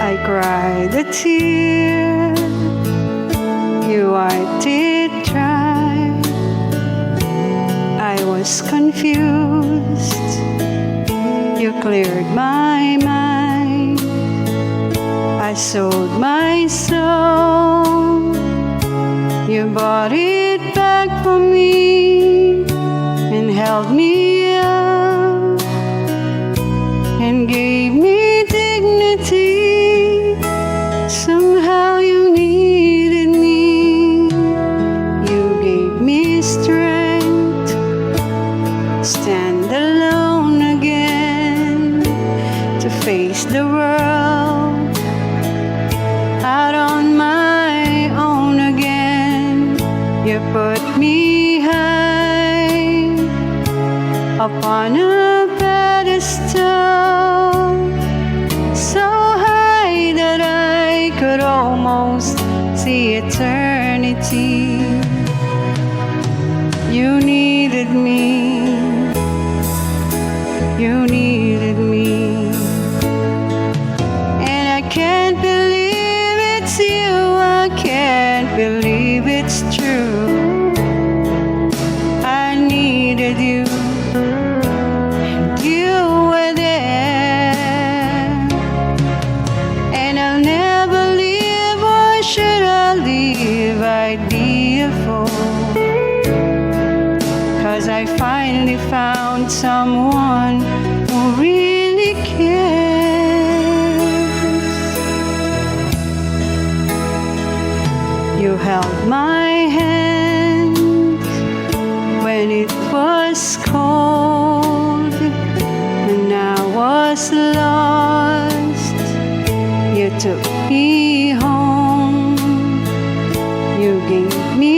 I cried a tear, you wiped it dry. I was confused, you cleared my mind. I sold my soul, you bought it back for me and held me up and gave me dignity. Somehow you needed me, you gave me strength, stand alone again, to face the world out on my own again. You put me high upon a pedestal, so high that I could almost see eternity. You needed me, you needed me, and I can't believe it's you, I can't believe it's true. I needed you, and you were there, and I'll never leave. Why should I leave? I'd be a fool, 'cause I finally found someone who really cares. You held my hand when it was cold and I was lost. You took me home, you gave me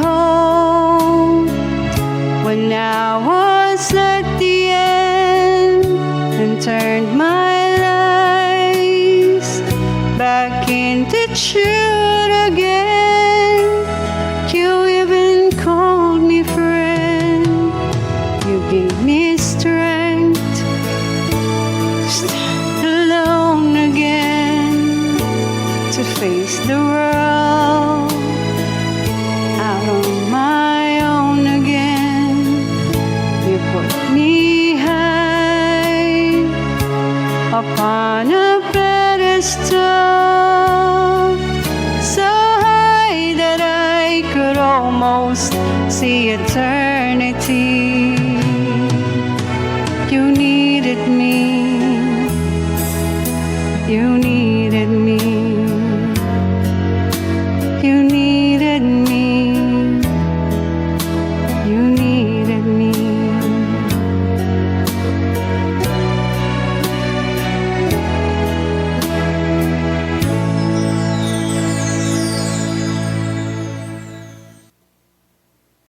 hope when I was at the end, and turned my life back into truth again. You even called me friend, you gave me strength to stand alone again, to face the world